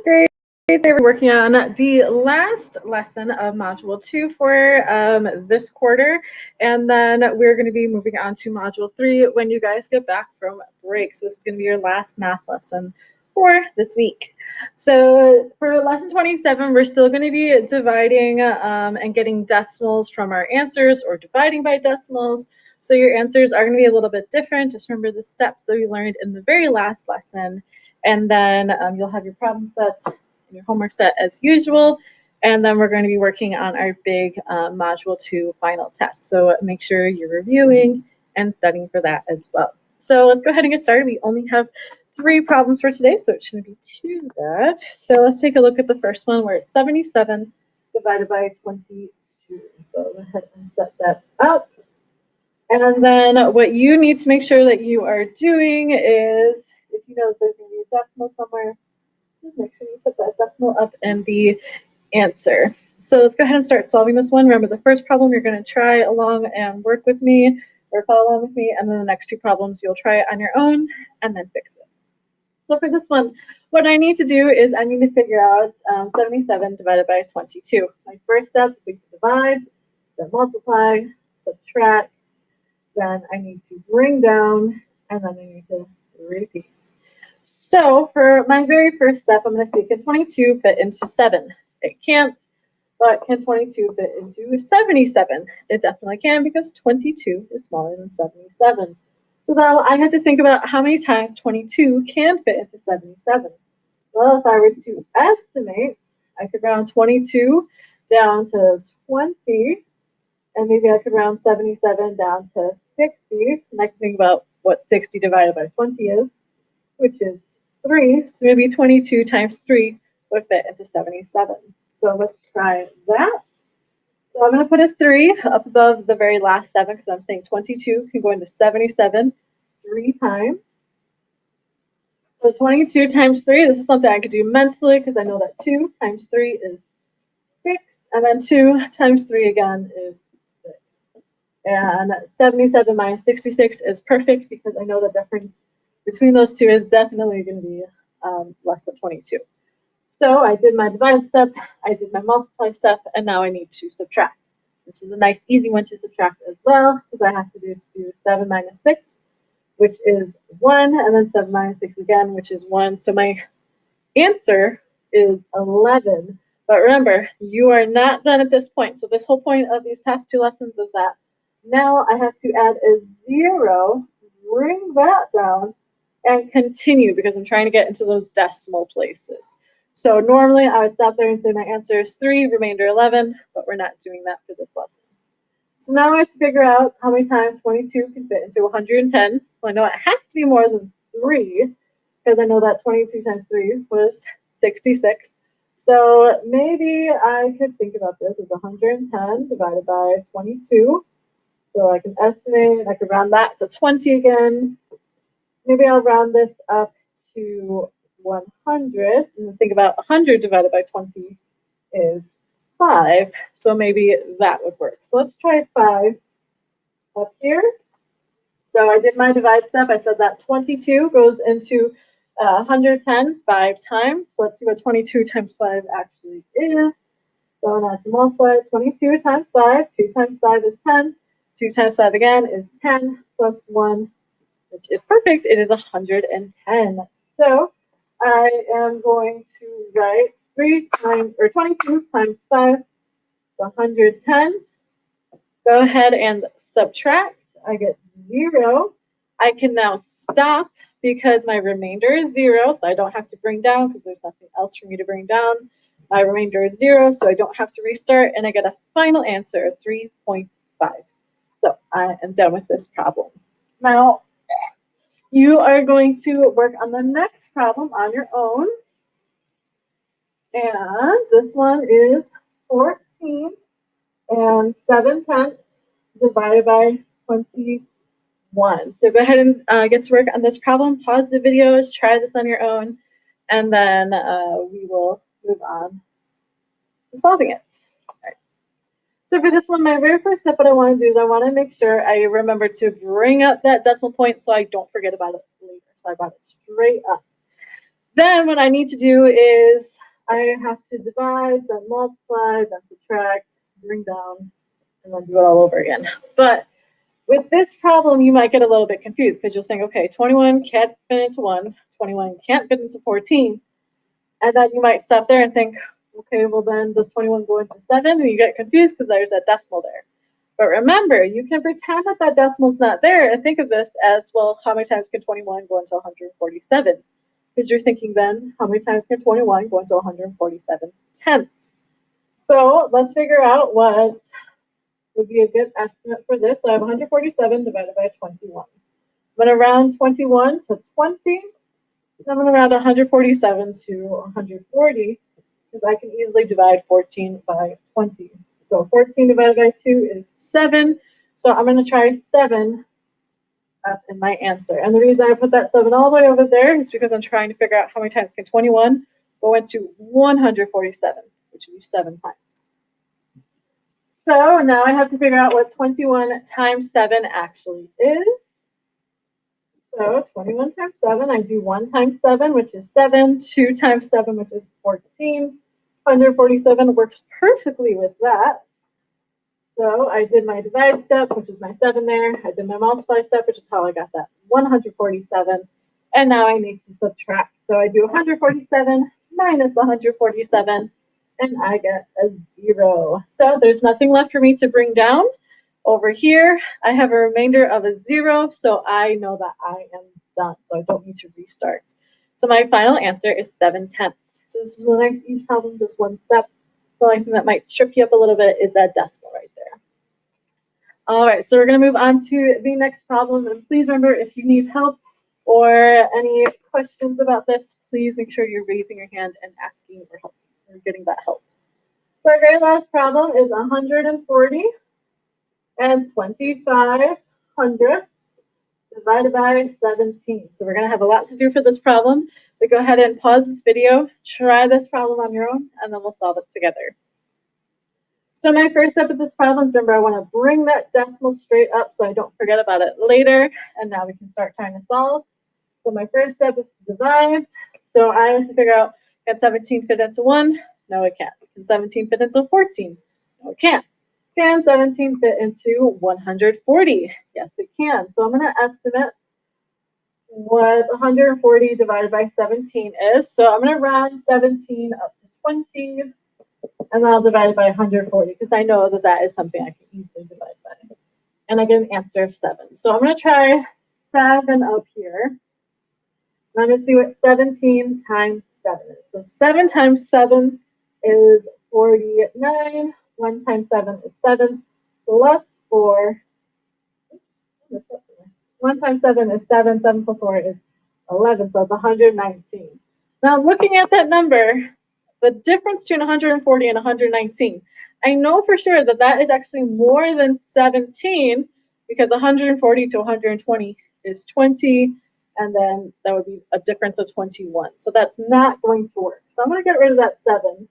Great. They were working on the last lesson of Module 2 for this quarter, and then we're going to be moving on to Module 3 when you guys get back from break. So this is going to be your last math lesson for this week. So for lesson 27, we're still going to be dividing and getting decimals from our answers or dividing by decimals. So your answers are going to be a little bit different. Just remember the steps that we learned in the very last lesson. And then you'll have your problem sets and your homework set as usual. And then we're going to be working on our big Module 2 final test. So make sure you're reviewing and studying for that as well. So let's go ahead and get started. We only have 3 problems for today, so it shouldn't be too bad. So let's take a look at the first one where it's 77 divided by 22. So go ahead and set that up. And then what you need to make sure that you are doing is, if you know that there's going to be a decimal somewhere, just make sure you put that decimal up in the answer. So let's go ahead and start solving this one. Remember, the first problem you're going to try along and work with me or follow along with me, and then the next 2 problems you'll try it on your own and then fix it. So for this one, what I need to do is I need to figure out 77 divided by 22. My first step is to divide, then multiply, subtract, then I need to bring down, and then I need to repeat. So for my very first step, I'm going to see, can 22 fit into 7? It can't, but can 22 fit into 77? It definitely can, because 22 is smaller than 77. So now I had to think about how many times 22 can fit into 77. Well, if I were to estimate, I could round 22 down to 20, and maybe I could round 77 down to 60, and I can think about what 60 divided by 20 is, which is 3. So maybe 22 times 3 would fit into 77. So let's try that. So I'm going to put a 3 up above the very last 7 because I'm saying 22 can go into 77 3 times. So 22 times 3, this is something I could do mentally because I know that 2 times 3 is 6, and then 2 times 3 again is 6. And 77 minus 66 is perfect because I know the difference between those two is definitely going to be less than 22. So I did my divide step, I did my multiply step, and now I need to subtract. This is a nice easy one to subtract as well because I have to do 7 minus 6, which is 1, and then 7 minus 6 again, which is 1. So my answer is 11. But remember, you are not done at this point. So this whole point of these past 2 lessons is that now I have to add a 0, bring that down, and continue because I'm trying to get into those decimal places. So normally I would stop there and say my answer is 3, remainder 11, but we're not doing that for this lesson. So now I have to figure out how many times 22 can fit into 110. Well, I know it has to be more than 3 because I know that 22 times 3 was 66. So maybe I could think about this as 110 divided by 22. So I can estimate, I could round that to 20 again. Maybe I'll round this up to 100. And think about 100 divided by 20 is 5. So maybe that would work. So let's try 5 up here. So I did my divide step. I said that 22 goes into 110 5 times. Let's see what 22 times 5 actually is. So now to multiply 22 times 5. 2 times 5 is 10. 2 times 5 again is 10 plus 1, which is perfect. It is 110. So I am going to write 22 times 5 is 110. Go ahead and subtract. I get 0. I can now stop because my remainder is 0, so I don't have to bring down because there's nothing else for me to bring down. My remainder is 0, so I don't have to restart, and I get a final answer of 3.5. So I am done with this problem. Now, you are going to work on the next problem on your own. And this one is 14 and 7/10 divided by 21. So go ahead and get to work on this problem. Pause the videos, try this on your own, and then we will move on to solving it. So for this one, my very first step, what I want to do is I want to make sure I remember to bring up that decimal point so I don't forget about it later. So I brought it straight up. Then what I need to do is I have to divide, then multiply, then subtract, bring down, and then do it all over again. But with this problem, you might get a little bit confused because you'll think, okay, 21 can't fit into 1, 21 can't fit into 14. And then you might stop there and think, okay, well then does 21 go into 7? And you get confused because there's a decimal there. But remember, you can pretend that that decimal's not there and think of this as, well, how many times can 21 go into 147? Because you're thinking then, how many times can 21 go into 147 tenths? So let's figure out what would be a good estimate for this. So I have 147 divided by 21. I'm going to round 21 to 20. I'm going to round 147 to 140 because I can easily divide 14 by 20. So 14 divided by 2 is 7. So I'm going to try 7 up in my answer. And the reason I put that 7 all the way over there is because I'm trying to figure out how many times can 21 go into 147, which would be 7 times. So now I have to figure out what 21 times 7 actually is. So 21 times 7, I do 1 times 7, which is 7, 2 times 7, which is 14. 147 works perfectly with that. So I did my divide step, which is my 7 there. I did my multiply step, which is how I got that 147. And now I need to subtract. So I do 147 minus 147, and I get a 0. So there's nothing left for me to bring down. Over here, I have a remainder of a 0, so I know that I am done. So I don't need to restart. So my final answer is 7 tenths. So this was a nice easy problem, just one step. The only thing that might trip you up a little bit is that decimal right there. All right, so we're going to move on to the next problem. And please remember, if you need help or any questions about this, please make sure you're raising your hand and asking for help or getting that help. So our very last problem is 140 and 25 hundredths divided by 17. So we're going to have a lot to do for this problem, but go ahead and pause this video, try this problem on your own, and then we'll solve it together. So my first step with this problem is, remember, I want to bring that decimal straight up so I don't forget about it later, and now we can start trying to solve. So my first step is to divide. So I have to figure out, can 17 fit into 1? No, it can't. Can 17 fit into 14? No, it can't. Can 17 fit into 140? Yes, it can. So I'm going to estimate what 140 divided by 17 is. So I'm going to round 17 up to 20, and then I'll divide it by 140 because I know that that is something I can easily divide by. And I get an answer of 7. So I'm going to try 7 up here. I'm going to see what 17 times 7 is. So 7 times 7 is 49. 1 times 7 is 7 plus 4. 1 times 7 is 7. 7 plus 4 is 11. So it's 119. Now looking at that number, the difference between 140 and 119, I know for sure that that is actually more than 17 because 140 to 120 is 20. And then that would be a difference of 21. So that's not going to work. So I'm going to get rid of that 7.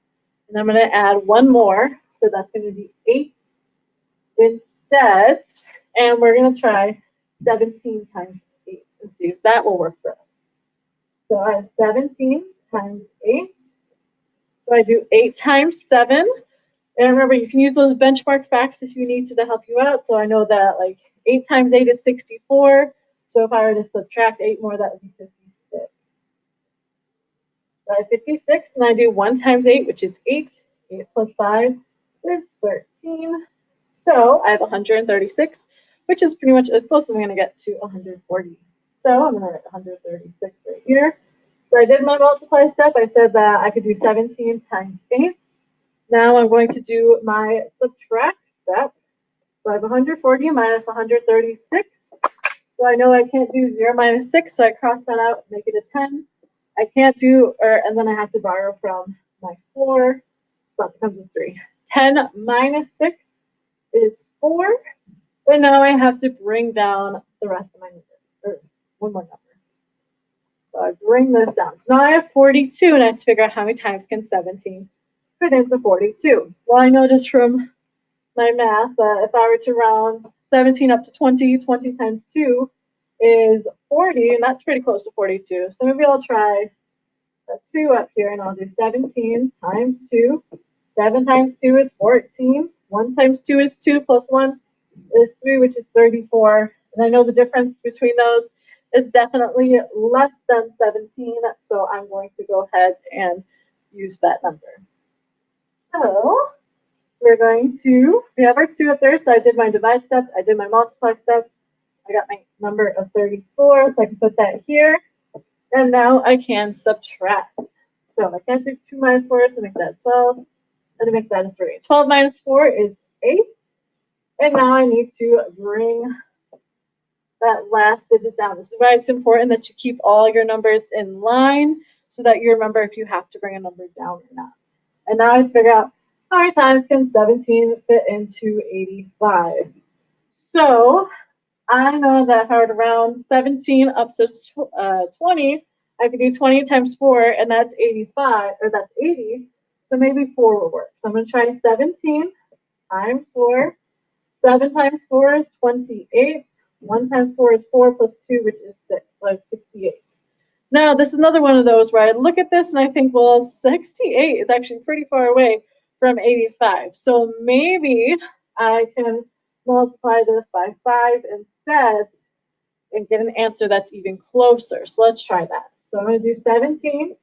And I'm going to add one more. So that's going to be 8 instead. And we're going to try 17 times 8 and see if that will work for us. So I have 17 times 8. So I do 8 times 7. And remember, you can use those benchmark facts if you need to help you out. So I know that like 8 times 8 is 64. So if I were to subtract 8 more, that would be 56. So I have 56, and I do 1 times 8, which is 8. 8 plus 5 is 13. So I have 136, which is pretty much as close as I'm going to get to 140. So I'm going to write 136 right here. So I did my multiply step. I said that I could do 17 times 8. Now I'm going to do my subtract step. So I have 140 minus 136. So I know I can't do 0 minus 6, so I cross that out, make it a 10. I can't do, and then I have to borrow from my 4, so that becomes a 3. 10 minus 6 is 4, but now I have to bring down the rest of my numbers, or one more number. So I bring this down. So now I have 42, and I have to figure out how many times can 17 fit into 42. Well, I know just from my math that if I were to round 17 up to 20, 20 times 2 is 40, and that's pretty close to 42. So maybe I'll try a 2 up here, and I'll do 17 times 2. 7 times 2 is 14. 1 times 2 is 2 plus 1 is 3, which is 34. And I know the difference between those is definitely less than 17, so I'm going to go ahead and use that number. So we have our 2 up there, so I did my divide step, I did my multiply step, I got my number of 34, so I can put that here. And now I can subtract. So I can't do 2 minus 4, so make that 12, and to make that a 3. 12 minus 4 is 8. And now I need to bring that last digit down. This is why it's important that you keep all your numbers in line so that you remember if you have to bring a number down or not. And now I have to figure out how many times can 17 fit into 85. So I know that if I were to round 17 up to 20, I could do 20 times 4, and that's 85, or that's 80. So maybe 4 will work. So I'm going to try 17 times 4. 7 times 4 is 28. 1 times 4 is 4 plus 2, which is 6. So I have 68. Now, this is another one of those where I look at this and I think, well, 68 is actually pretty far away from 85. So maybe I can multiply this by 5 instead and get an answer that's even closer. So let's try that. So I'm going to do 17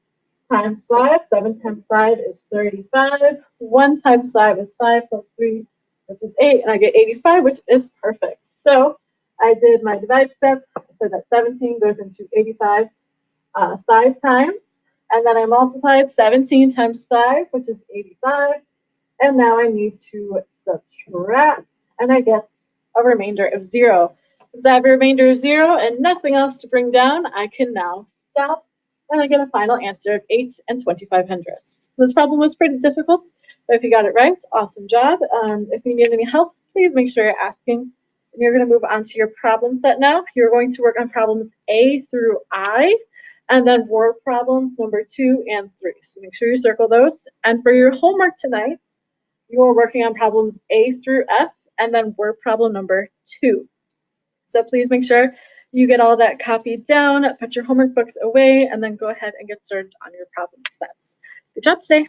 times 5. 7 times 5 is 35. 1 times 5 is 5 plus 3, which is 8. And I get 85, which is perfect. So I did my divide step. I said that 17 goes into 85 5 times. And then I multiplied 17 times 5, which is 85. And now I need to subtract. And I get a remainder of 0. Since I have a remainder of 0 and nothing else to bring down, I can now stop, and I get a final answer of 8 and 25 hundredths. This problem was pretty difficult, but if you got it right, awesome job. If you need any help, please make sure you're asking. And you're going to move on to your problem set now. You're going to work on problems A through I, and then word problems number 2 and 3. So make sure you circle those. And for your homework tonight, you are working on problems A through F, and then word problem number 2. So please make sure you get all that copied down, put your homework books away, and then go ahead and get started on your problem sets. Good job today.